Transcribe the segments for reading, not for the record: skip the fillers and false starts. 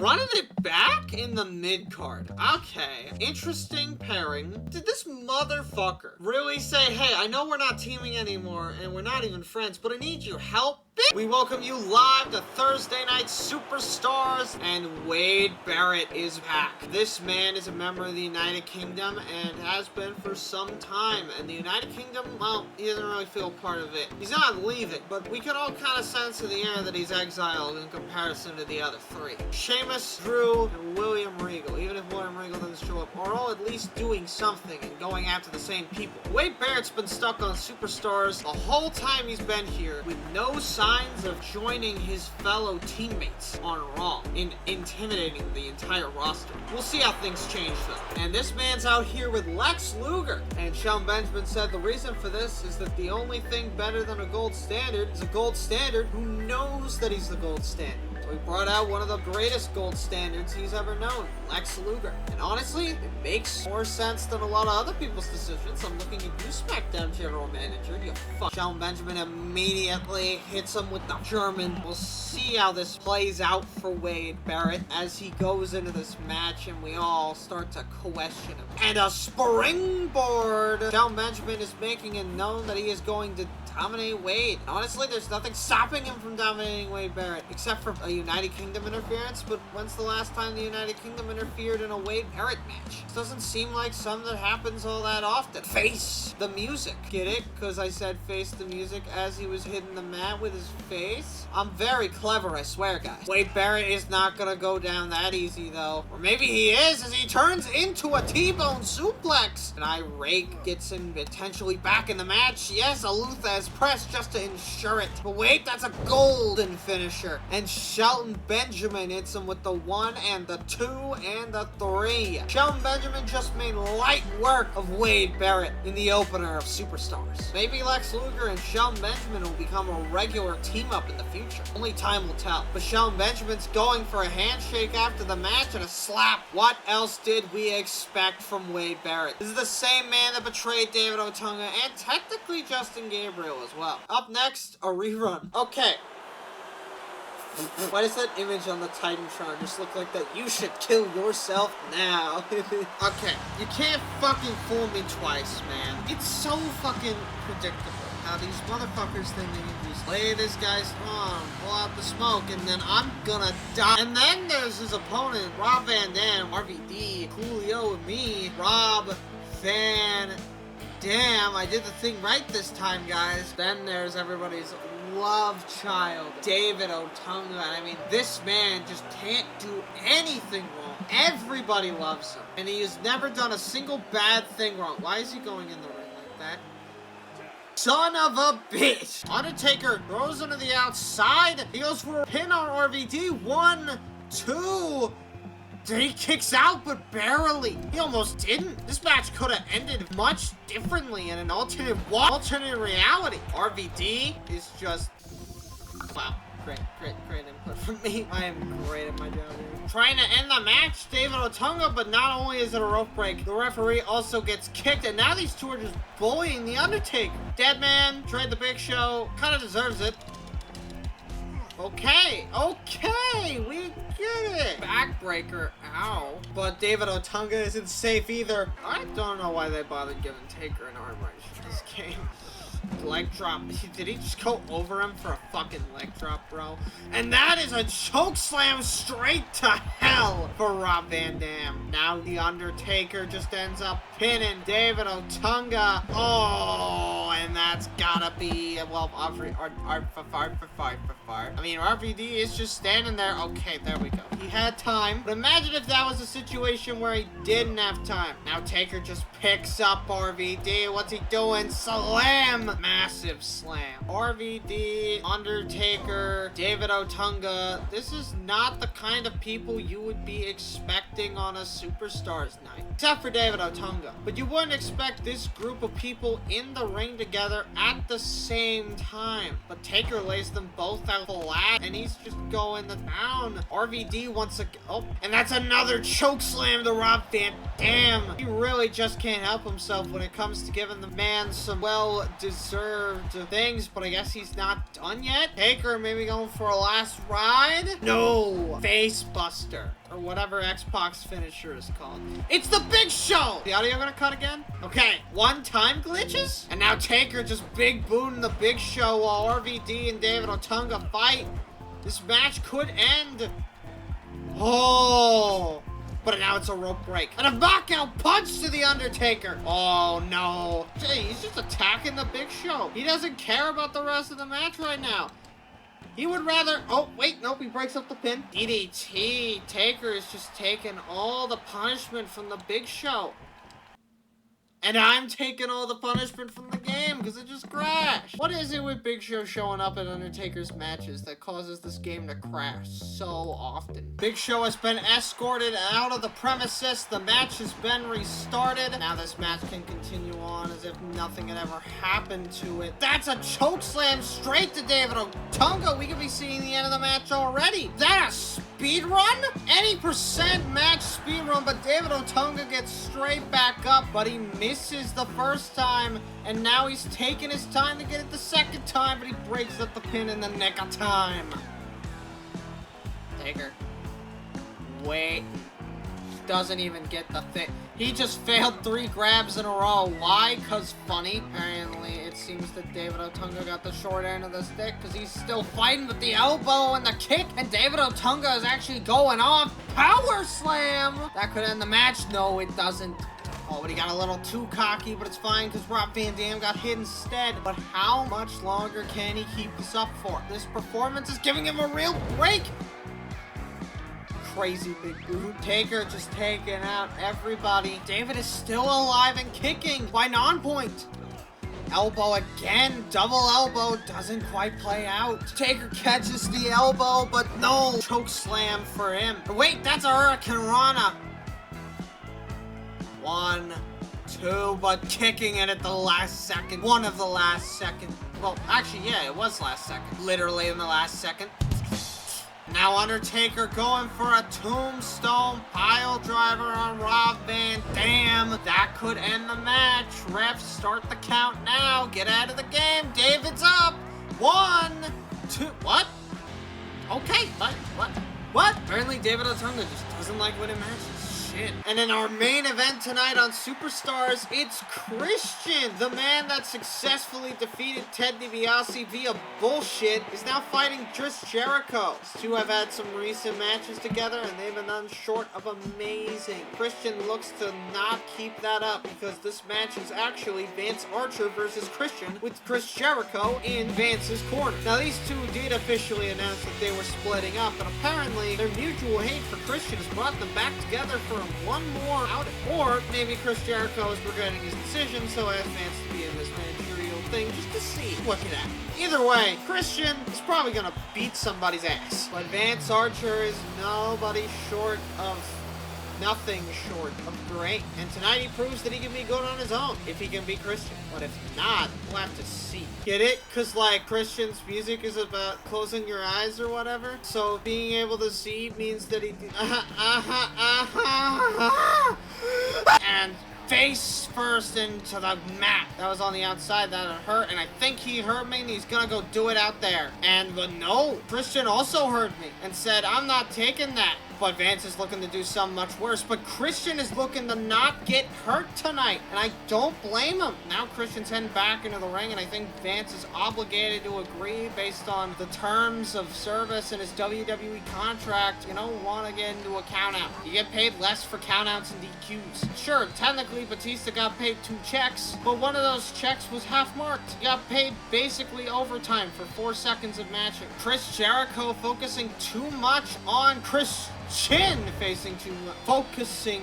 Running it back in the mid-card. Okay, interesting pairing. Did this motherfucker really say, hey, I know we're not teaming anymore and we're not even friends, but I need your help? We welcome you live to Thursday Night Superstars, and Wade Barrett is back. This man is a member of the United Kingdom and has been for some time. And the United Kingdom, well, he doesn't really feel part of it. He's not leaving, but we can all kind of sense in the air that he's exiled in comparison to the other three. Sheamus, Drew, and William Regal. Even if William Regal doesn't show up, are all at least doing something and going after the same people. Wade Barrett's been stuck on Superstars the whole time he's been here with no signs of joining his fellow teammates on Raw in intimidating the entire roster. We'll see how things change though. And this man's out here with Lex Luger. And Shelton Benjamin said the reason for this is that the only thing better than a gold standard is a gold standard who knows that he's the gold standard. We brought out one of the greatest gold standards he's ever known, Lex Luger. And honestly, it makes more sense than a lot of other people's decisions. I'm looking at you, SmackDown General Manager. You fuck. Shelton Benjamin immediately hits him with the German. We'll see how this plays out for Wade Barrett as he goes into this match and we all start to question him. And a springboard! Shelton Benjamin is making it known that he is going to dominate Wade. Honestly, there's nothing stopping him from dominating Wade Barrett, except for a United Kingdom interference. But when's the last time the United Kingdom interfered in a Wade Barrett match? It doesn't seem like something that happens all that often. Face the music. Get it? Because I said face the music as he was hitting the mat with his face? I'm very clever, I swear, guys. Wade Barrett is not gonna go down that easy, though. Or maybe he is, as he turns into a T-bone suplex. And Irate gets him potentially back in the match. Yes, a Luthez press just to ensure it. But wait, that's a golden finisher. And Shelton Benjamin hits him with the 1 and the 2 and the 3. Shelton Benjamin just made light work of Wade Barrett in the opener of Superstars. Maybe Lex Luger and Shelton Benjamin will become a regular team-up in the future. Only time will tell. But Shelton Benjamin's going for a handshake after the match and a slap. What else did we expect from Wade Barrett? This is the same man that betrayed David Otunga and technically Justin Gabriel as well. Up next, a rerun. Okay. Why does that image on the Titantron just look like that? You should kill yourself now. Okay, you can't fucking fool me twice, man. It's so fucking predictable how these motherfuckers think they can just lay this guy's arm, pull out the smoke, and then I'm gonna die. And then there's his opponent, Rob Van Dam, RVD, Coolio and me, Rob Van Dam. I did the thing right this time, guys. Then there's everybody's love child, David Otunga. I mean, this man just can't do anything wrong. Everybody loves him. And he has never done a single bad thing wrong. Why is he going in the ring like that? Son of a bitch! Undertaker throws him to the outside. He goes for a pin on RVD. 1, 2... Then he kicks out, but barely. He almost didn't. This match could have ended much differently in an alternate reality. RVD is just... Wow. Great input from me. I am great at my job here. Trying to end the match, David Otunga, but not only is it a rope break, the referee also gets kicked, and now these two are just bullying the Undertaker. Dead man, trade the Big Show, kind of deserves it. Okay, we get it. Backbreaker, ow. But David Otunga isn't safe either. I don't know why they bothered giving Taker an arm wrench in this game. Leg drop. Did he just go over him for a fucking leg drop, bro? And that is a choke slam straight to hell for Rob Van Dam. Now the Undertaker just ends up pinning David Otunga. Oh, and that's gotta be, well, I mean, RVD is just standing there. Okay, there we go. He had time. But imagine if that was a situation where he didn't have time. Now Taker just picks up RVD. What's he doing? Slam! Massive slam. RVD, Undertaker, David Otunga. This is not the kind of people you would be expecting on a Superstars night. Except for David Otunga. But you wouldn't expect this group of people in the ring together at the same time. But Taker lays them both out flat, and he's just going to town. RVD once again. Oh, and that's another choke slam to Rob Van Dam. He really just can't help himself when it comes to giving the man some well-deserved reserved things, but I guess he's not done yet. Taker maybe going for a last ride? No! Face Buster. Or whatever Xbox finisher is called. It's the Big Show! The audio gonna cut again? Okay, one-time glitches? And now Taker just big booting the Big Show while RVD and David Otunga fight. This match could end. Oh! But now it's a rope break. And a knockout punch to the Undertaker. Oh, no. Gee, he's just attacking the Big Show. He doesn't care about the rest of the match right now. He would rather... Oh, wait, nope, he breaks up the pin. DDT. Taker is just taking all the punishment from the Big Show. And I'm taking all the punishment from the game because it just crashed. What is it with Big Show showing up at Undertaker's matches that causes this game to crash so often? Big Show has been escorted out of the premises. The match has been restarted. Now this match can continue on as if nothing had ever happened to it. That's a choke slam straight to David Otunga. We could be seeing the end of the match already. That a speed run? Any percent match speed run, but David Otunga gets straight back up, but he misses the first time, and now he's taking his time to get it the second time, but he breaks up the pin in the nick of time. Taker. Wait. Doesn't even get the thing. He just failed 3 grabs in a row. Why? Because funny. Apparently, it seems that David Otunga got the short end of the stick because he's still fighting with the elbow and the kick, and David Otunga is actually going off. Power slam! That could end the match. No, it doesn't. Oh, but he got a little too cocky, but it's fine because Rob Van Dam got hit instead. But how much longer can he keep this up for? This performance is giving him a real break. Crazy big boot. Taker just taking out everybody. David is still alive and kicking by non-point. Elbow again. Double elbow. Doesn't quite play out. Taker catches the elbow, but no. Choke slam for him. Wait, that's a Hurricane Rana. 1, 2, but kicking it at the last second. One of the last second. Well, actually, yeah, it was last second. Literally in the last second. Now Undertaker going for a tombstone pile driver on Rob Van Dam. That could end the match. Refs start the count now. Get out of the game. David's up. 1, 2. What? Okay. What? Apparently David Otunga just doesn't like winning matches. Shit. And in our main event tonight on Superstars, it's Christian, the man that successfully defeated Ted DiBiase via bullshit, is now fighting Chris Jericho. These two have had some recent matches together, and they've been none short of amazing. Christian looks to not keep that up because this match is actually Vance Archer versus Christian with Chris Jericho in Vance's corner. Now, these two did officially announce that they were splitting up, and apparently their mutual hate for Christian has brought them back together for one more outing. Or maybe Chris Jericho is regretting his decision, so asked Vance to be in this managerial thing just to see what could happen. Either way, Christian is probably gonna beat somebody's ass. But Vance Archer is nothing short of great. And tonight he proves that he can be good on his own if he can beat Christian. But if not, we'll have to see. Get it? Because, like, Christian's music is about closing your eyes or whatever. So being able to see means that he... And face first into the mat. That was on the outside. That hurt. And I think he heard me, and he's gonna go do it out there. But no. Christian also heard me and said, I'm not taking that. But Vance is looking to do something much worse. But Christian is looking to not get hurt tonight. And I don't blame him. Now Christian's heading back into the ring. And I think Vance is obligated to agree based on the terms of service in his WWE contract. You don't want to get into a countout. You get paid less for countouts and DQs. Sure, technically Batista got paid 2 checks. But one of those checks was half marked. He got paid basically overtime for 4 seconds of matching. Chris Jericho focusing too much on Christian facing too much. Focusing.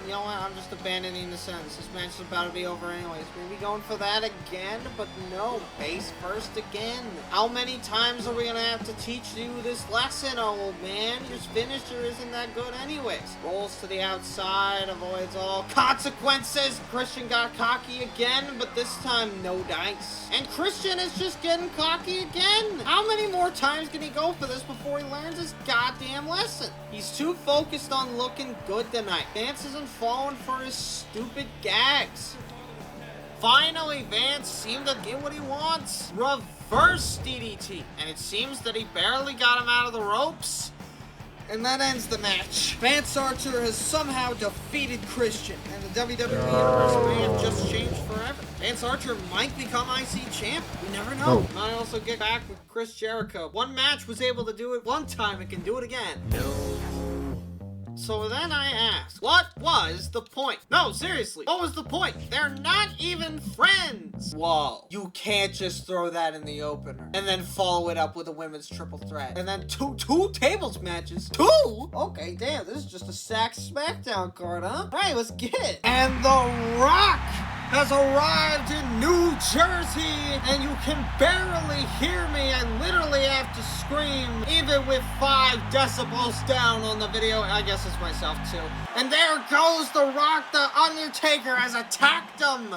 You know what? I'm just abandoning the sentence. This match is about to be over anyways. Maybe going for that again, but no. Face first again. How many times are we gonna have to teach you this lesson, old man? Your finisher isn't that good anyways. Rolls to the outside, avoids all consequences. Christian got cocky again, but this time no dice. And Christian is just getting cocky again. How many more times can he go for this before he learns his goddamn lesson? He's too focused on looking good tonight. Vance isn't falling for his stupid gags. finally, Vance seemed to get what he wants. Reverse DDT. And it seems that he barely got him out of the ropes. And that ends the match. Vance Archer has somehow defeated Christian, and the WWE Universe may have just changed forever. Vance Archer might become IC champ. We never know. Might also get back with Chris Jericho. One match was able to do it one time, it can do it again. No. So then I ask, what was the point? No, seriously, what was the point? They're not even friends. Whoa. You can't just throw that in the opener and then follow it up with a women's triple threat. And then two tables matches. Two? Okay, damn, this is just a sack SmackDown card, huh? All right, let's get it. And The Rock has arrived in New Jersey, and you can barely hear me. I literally have to scream, even with 5 decibels down on the video. I guess it's myself too. And there goes The Rock. The Undertaker has attacked him.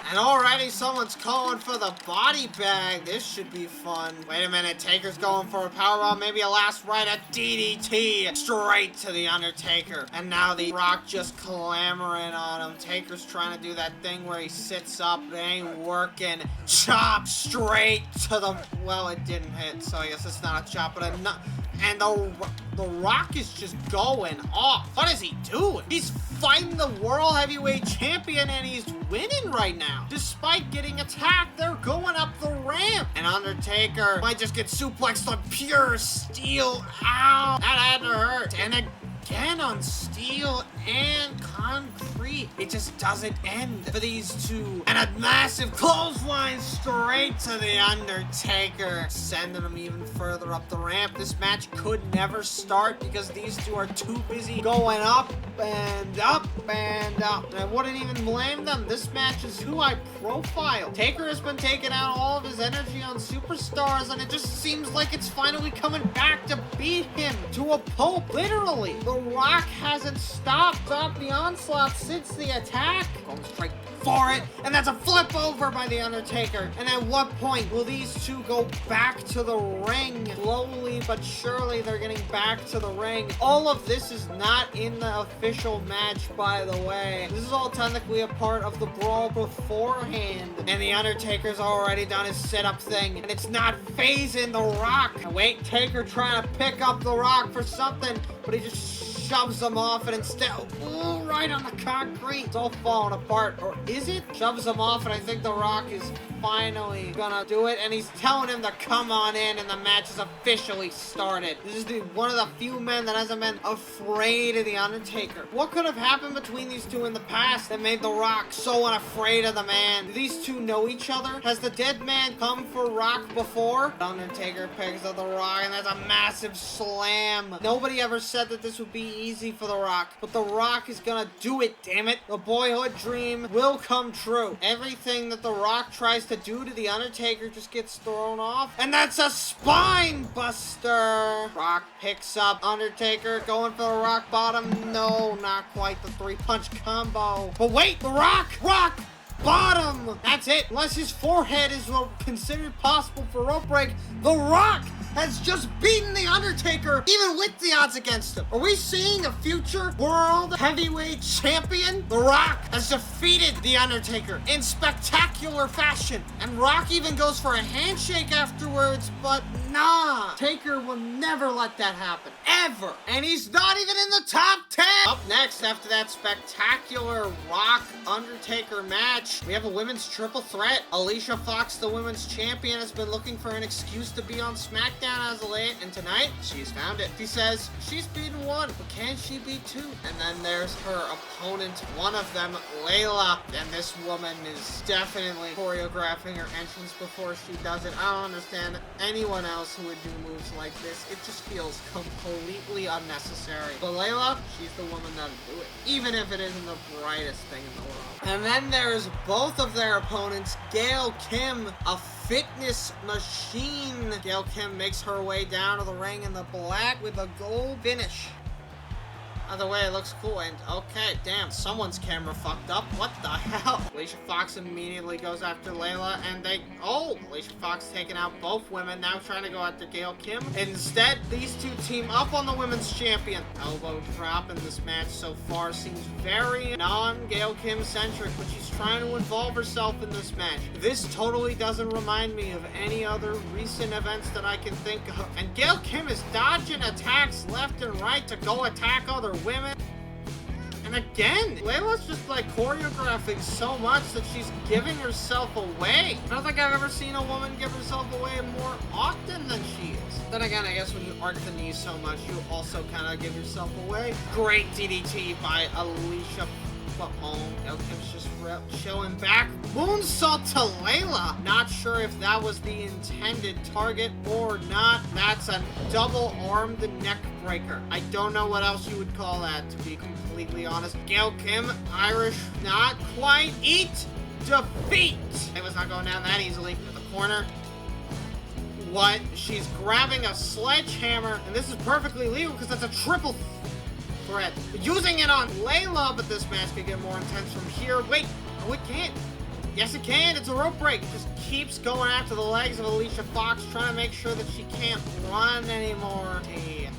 And already someone's calling for the body bag. This should be fun. Wait a minute, Taker's going for a powerbomb, maybe a last ride at DDT straight to the Undertaker. And now The Rock just clamoring on him. Taker's trying to do that thing where he sits up, it ain't working. Chop straight to the, well, it didn't hit, so I guess it's not a chop, but a nut. And the Rock is just going off. What is he doing? He's fighting the World Heavyweight Champion and he's winning right now. Despite getting attacked, they're going up the ramp. And Undertaker might just get suplexed on pure steel. Ow, that had to hurt. And again on steel and concrete. It just doesn't end for these two. And a massive clothesline straight to the Undertaker, sending him even further up the ramp. This match could never start because these two are too busy going up and up and up. And I wouldn't even blame them. This match is too high profile. Taker has been taking out all of his energy on superstars, and it just seems like it's finally coming back to beat him to a pulp. Literally, The Rock hasn't stopped the onslaught since the attack. Going straight for it, and that's a flip over by the Undertaker. And at what point will these two go back to the ring? Slowly but surely they're getting back to the ring. All of this is not in the official match, by the way. This is all technically a part of the brawl beforehand. And the Undertaker's already done his sit-up thing, and it's not phasing The Rock. And wait, Taker trying to pick up The Rock for something, but he just shoves him off, and instead, ooh, right on the concrete. It's all falling apart, or is it? Shoves him off, and I think The Rock is finally gonna do it, and he's telling him to come on in, and the match is officially started. This is one of the few men that hasn't been afraid of the Undertaker. What could have happened between these two in the past that made The Rock so unafraid of the man? Do these two know each other? Has the dead man come for Rock before? The Undertaker picks up The Rock, and that's a massive slam. Nobody ever said that this would be easy for The Rock, but The Rock is gonna do it, damn it. The boyhood dream will come true. Everything that The Rock tries to do to the Undertaker just gets thrown off, and that's a spine buster. Rock picks up Undertaker, going for the rock bottom. No, not quite the 3-punch combo. But wait, The Rock bottom. That's it. Unless his forehead is considered possible for rope break, The Rock has just beaten the Undertaker, even with the odds against him. Are we seeing a future world heavyweight champion? The Rock has defeated the Undertaker in spectacular fashion. And Rock even goes for a handshake afterwards, but nah. Taker will never let that happen, ever. And he's not even in the top 10. Up next, after that spectacular Rock-Undertaker match, we have a women's triple threat. Alicia Fox, the women's champion, has been looking for an excuse to be on SmackDown as of late, and tonight, she's found it. She says she's beaten one, but can she beat two? And then there's her opponent, one of them, Layla, and this woman is definitely choreographing her entrance before she does it. I don't understand anyone else who would do moves like this. It just feels completely unnecessary. But Layla, she's the woman that'll do it, even if it isn't the brightest thing in the world. And then there's both of their opponents, Gail Kim, a fitness machine. Gail Kim makes her way down to the ring in the black with a gold finish. Either way, it looks cool, and okay, damn, someone's camera fucked up. What the hell? Alicia Fox immediately goes after Layla, and Alicia Fox taking out both women, now trying to go after Gail Kim. Instead, these two team up on the women's champion. Elbow drop in this match so far seems very non-Gail Kim-centric, but she's trying to involve herself in this match. This totally doesn't remind me of any other recent events that I can think of. And Gail Kim is dodging attacks left and right to go attack other women. And again, Layla's just like choreographing so much that she's giving herself away. I don't think I've ever seen a woman give herself away more often than she is. Then again, I guess when you arc the knees so much, you also kind of give yourself away. Great DDT by Alicia. Gail Kim's just showing back. Moonsault to Layla. Not sure if that was the intended target or not. That's a double-armed neck breaker. I don't know what else you would call that, to be completely honest. Gail Kim, Irish, not quite. Eat defeat. It was not going down that easily. To the corner. What? She's grabbing a sledgehammer, and this is perfectly legal because that's a triple threat. Using it on Layla, but this match could get more intense from here. Wait, no it can't. Yes it can, it's a rope break. It just keeps going after the legs of Alicia Fox, trying to make sure that she can't run anymore. Hey.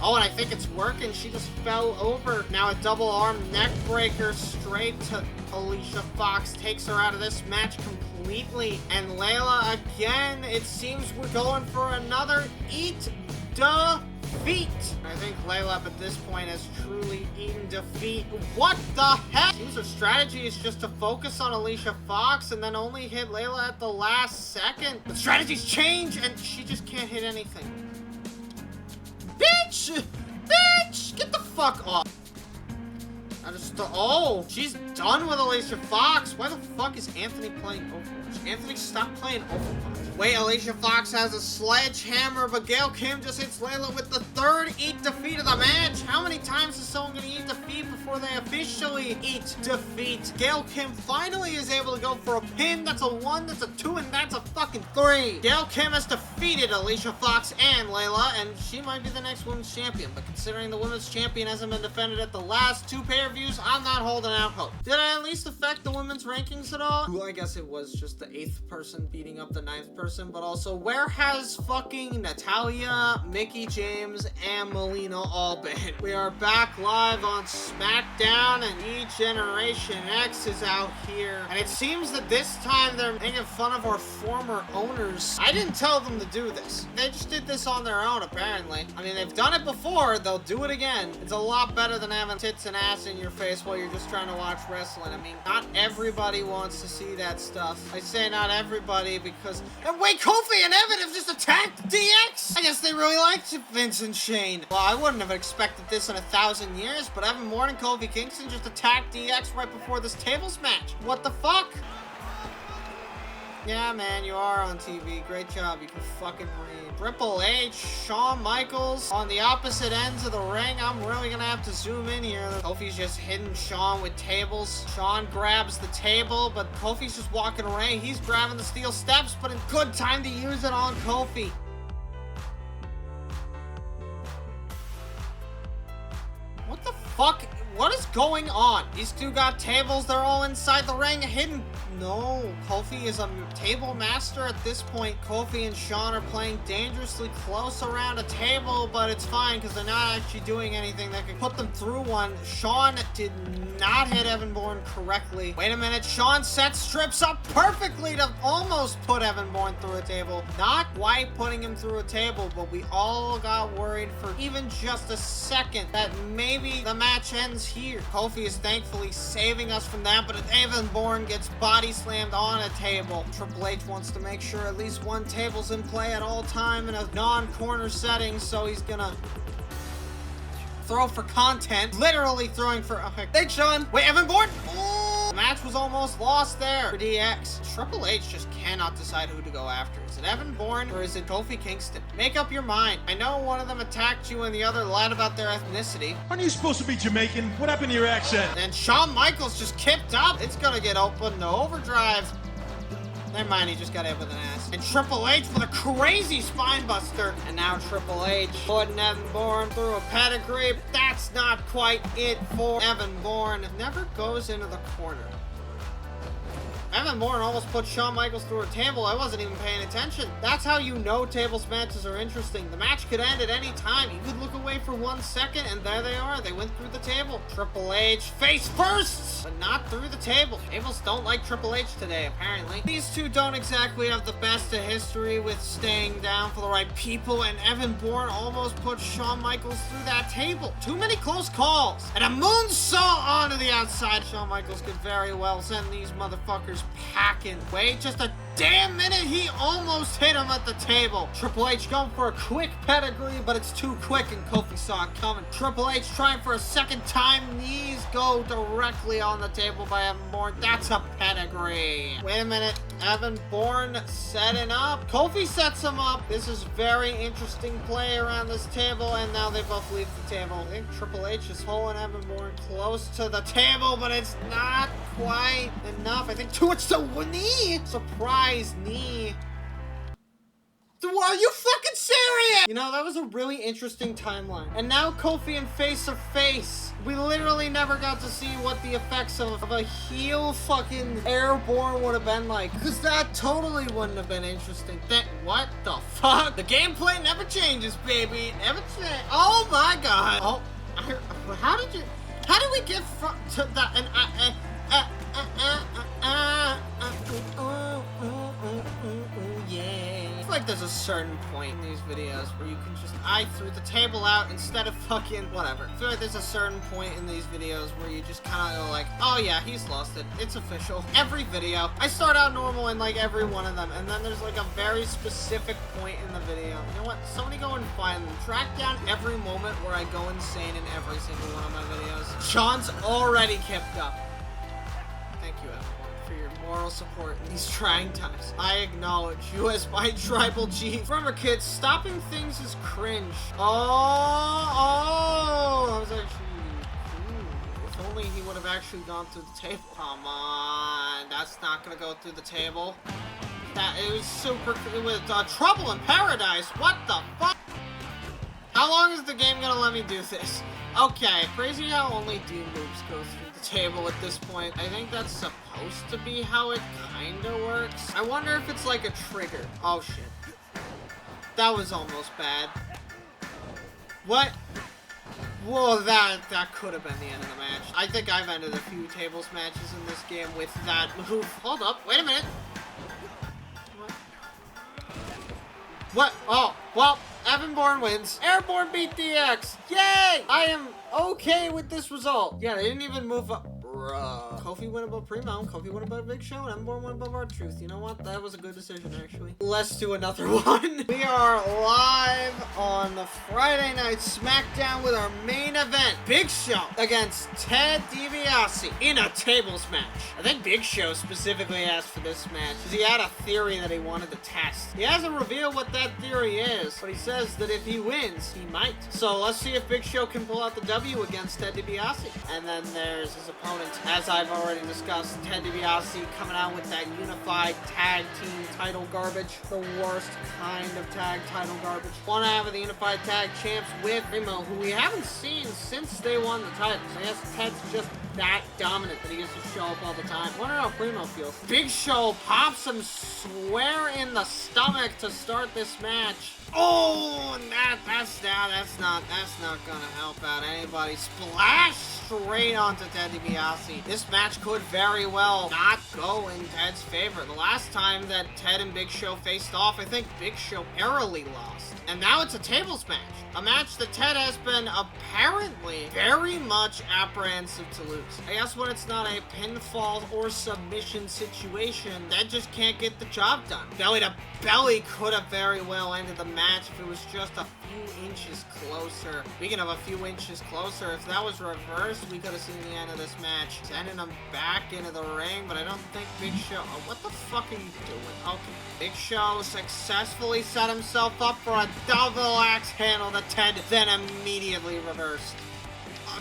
Oh, and I think it's working. She just fell over. Now a double arm neck breaker straight to Alicia Fox. Takes her out of this match completely. And Layla, again, it seems we're going for another eat defeat. I think Layla at this point has truly eaten defeat. What the heck? Seems her strategy is just to focus on Alicia Fox and then only hit Layla at the last second. The strategies change and she just can't hit anything. Bitch! Bitch! Get the fuck off. Oh, she's done with Alicia Fox. Why the fuck is Anthony playing Overwatch? Anthony, stop playing Overwatch. Wait, Alicia Fox has a sledgehammer, but Gail Kim just hits Layla with the third eat defeat of the match. How many times is someone gonna eat defeat before they officially eat defeat? Gail Kim finally is able to go for a pin. That's a 1, that's a 2, and that's a fucking 3. Gail Kim has defeated Alicia Fox and Layla, and she might be the next women's champion. But considering the women's champion hasn't been defended at the last 2 pay-per-views, I'm not holding out hope. Did I at least affect the women's rankings at all? Well, I guess it was just the 8th person beating up the 9th person, but also, where has fucking Natalia, Mickie James, and Melina all been? We are back live on SmackDown, and E-Generation X is out here. And it seems that this time they're making fun of our former owners. I didn't tell them to do this. They just did this on their own, apparently. I mean, they've done it before, they'll do it again. It's a lot better than having tits and ass in your face while you're just trying to watch wrestling. I mean, not everybody wants to see that stuff. I say not everybody because... And wait, Kofi and Evan have just attacked DX? I guess they really liked Vince and Shane. Well, I wouldn't have expected this in 1,000 years, but Evan Bourne and Kofi Kingston just attacked DX right before this tables match. What the fuck? Yeah, man, you are on TV. Great job. You can fucking read. Triple H, Shawn Michaels on the opposite ends of the ring. I'm really gonna have to zoom in here. Kofi's just hitting Shawn with tables. Shawn grabs the table, but Kofi's just walking away. He's grabbing the steel steps, but in good time to use it on Kofi. What the fuck? What is going on? These two got tables. They're all inside the ring hidden. No, Kofi is a table master at this point. Kofi and Shawn are playing dangerously close around a table, but it's fine because they're not actually doing anything that could put them through one. Shawn did not hit Evan Bourne correctly. Wait a minute, Shawn sets trips up perfectly to almost put Evan Bourne through a table. Not quite putting him through a table, but we all got worried for even just a second that maybe the match ends here. Kofi is thankfully saving us from that, but Evan Bourne gets body slammed on a table. Triple H wants to make sure at least one table's in play at all time in a non-corner setting, so he's gonna throw for content. Literally throwing for... Okay. Thanks, Shawn. Wait, Evan Bourne? Oh, the match was almost lost there for DX. Triple H just cannot decide who to go after. Is it Evan Bourne or is it Kofi Kingston? Make up your mind. I know one of them attacked you and the other lied about their ethnicity. Aren't you supposed to be Jamaican? What happened to your accent? And Shawn Michaels just kicked up. It's gonna get open to overdrive. Never mind, he just got hit with an ass. Vance. And Triple H with a crazy spine buster. And now Triple H putting Evan Bourne through a pedigree. That's not quite it for Evan Bourne. Never goes into the corner. Evan Bourne almost put Shawn Michaels through a table. I wasn't even paying attention. That's how you know tables matches are interesting. The match could end at any time. You could look away for 1 second, and there they are. They went through the table. Triple H face first, but not through the table. Tables don't like Triple H today, apparently. These two don't exactly have the best of history with staying down for the right people, and Evan Bourne almost put Shawn Michaels through that table. Too many close calls. And a moonsault onto the outside. Shawn Michaels could very well send these motherfuckers packing. Wait just a damn minute, he almost hit him at the table. Triple H going for a quick pedigree, but it's too quick and Kofi saw it coming. Triple H trying for a second time. Knees go directly on the table by Evan Bourne. That's a pedigree. Wait a minute. Evan Bourne setting up. Kofi sets him up. This is very interesting play around this table, and now they both leave the table. I think Triple H is holding Evan Bourne close to the table, but it's not quite enough. I think towards the knee. Surprise knee. Are you fucking serious? You know, that was a really interesting timeline. And now Kofi and Face are face. We literally never got to see what the effects of a heel fucking Air-Bourne would have been like. Because that totally wouldn't have been interesting. What the fuck? The gameplay never changes, baby. Never changes. Oh my god. Oh, how did we get to that? And yeah. I feel like there's a certain point in these videos where you can just eye through the table out instead of fucking whatever. I feel like there's a certain point in these videos where you just kind of go like, oh yeah, he's lost it. It's official. Every video, I start out normal in like every one of them, and then there's like a very specific point in the video. You know what? Somebody go and find them. Track down every moment where I go insane in every single one of my videos. Sean's already kept up. Thank you, everyone, for your moral support in these trying times. I acknowledge you as my tribal chief. Remember, kids, stopping things is cringe. Oh, I was actually... if only he would have actually gone through the table. Come on, that's not gonna go through the table. It was super... it was trouble in paradise. What the fuck? How long is the game gonna let me do this? Okay, crazy how only D moves go through the table at this point. I think that's supposed to be how it kinda works. I wonder if it's like a trigger. Oh shit. That was almost bad. What? Whoa, that could have been the end of the match. I think I've ended a few tables matches in this game with that move. Hold up, wait a minute. What? Oh, well, Evan Bourne wins. Air-Bourne beat DX. Yay! I am okay with this result. Yeah, they didn't even move up. Bruh. Kofi went above Primo. Kofi went above Big Show. And Evan Bourne went above R-Truth. You know what? That was a good decision, actually. Let's do another one. We are live on the Friday Night SmackDown with our main event. Big Show against Ted DiBiase in a tables match. I think Big Show specifically asked for this match because he had a theory that he wanted to test. He hasn't revealed what that theory is, but he says that if he wins, he might. So let's see if Big Show can pull out the W against Ted DiBiase. And then there's his opponent. As I've already discussed, Ted DiBiase coming out with that unified tag team title garbage. The worst kind of tag title garbage. One half of the unified tag champs with Primo, who we haven't seen since they won the titles. I guess Ted's just that dominant that he gets to show up all the time. Wonder how Primo feels. Big Show pops him square in the stomach to start this match. Oh, and that's not gonna help out anybody. Splash straight onto Ted DiBiase. This match could very well not go in Ted's favor. The last time that Ted and Big Show faced off, I think Big Show narrowly lost. And now it's a tables match. A match that Ted has been apparently very much apprehensive to lose. I guess when it's not a pinfall or submission situation, Ted just can't get the job done. Belly to belly could have very well ended the match if it was just a few inches closer. Speaking of a few inches closer, if that was reversed, we could have seen the end of this match. Sending him back into the ring, but I don't think Big Show... Oh, what the fuck are you doing? Okay. Big Show successfully set himself up for a double axe handle that Ted then immediately reversed.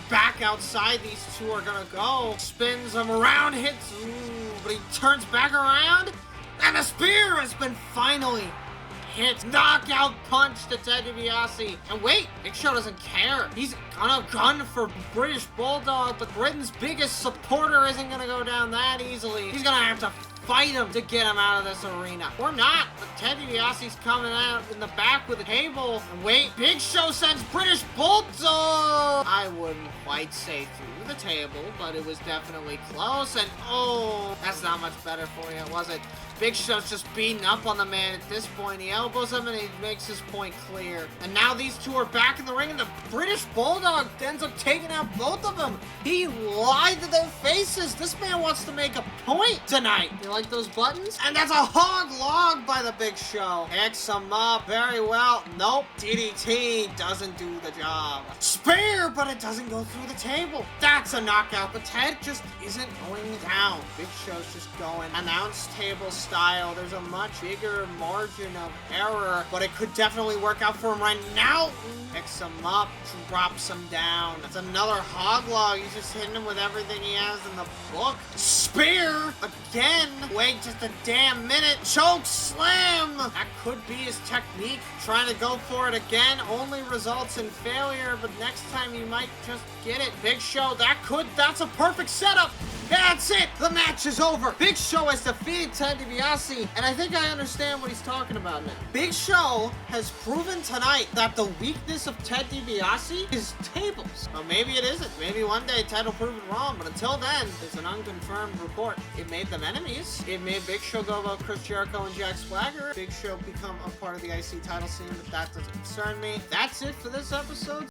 Back outside, these two are gonna go. Spins him around, hits... Ooh, but he turns back around. And the spear has been finally hit. Knockout punch to Ted DiBiase. And wait, Big Show doesn't care. He's gonna gun for British Bulldog, but Britain's biggest supporter isn't gonna go down that easily. He's gonna have to fight him to get him out of this arena. Or not, but Ted DiBiase's coming out in the back with a table. And wait, Big Show sends British Bulldog. I wouldn't quite say through the table, but it was definitely close. And oh, that's not much better for you, was it? Big Show's just beating up on the man at this point. He elbows him and he makes his point clear. And now these two are back in the ring and the British Bulldog ends up taking out both of them. He lied to their faces. This man wants to make a point tonight. You like those buttons? And that's a hog log by the Big Show. Picks him up very well. Nope. DDT doesn't do the job. Spear, but it doesn't go through the table. That's a knockout, but Ted just isn't going down. Big Show's just going announce table style. There's a much bigger margin of error, but it could definitely work out for him right now. Picks him up, drops him down. That's another hog log. He's just hitting him with everything he has in the book. Spear again. Wait just a damn minute. Choke slam. That could be his technique. Trying to go for it again only results in failure, but next time you might just get it. Big Show, that's a perfect setup. That's it! The match is over! Big Show has defeated Ted DiBiase, and I think I understand what he's talking about now. Big Show has proven tonight that the weakness of Ted DiBiase is tables. Well, maybe it isn't. Maybe one day Ted will prove it wrong, but until then, it's an unconfirmed report. It made them enemies. It made Big Show go about Chris Jericho and Jack Swagger. Big Show become a part of the IC title scene, but that doesn't concern me. That's it for this episode.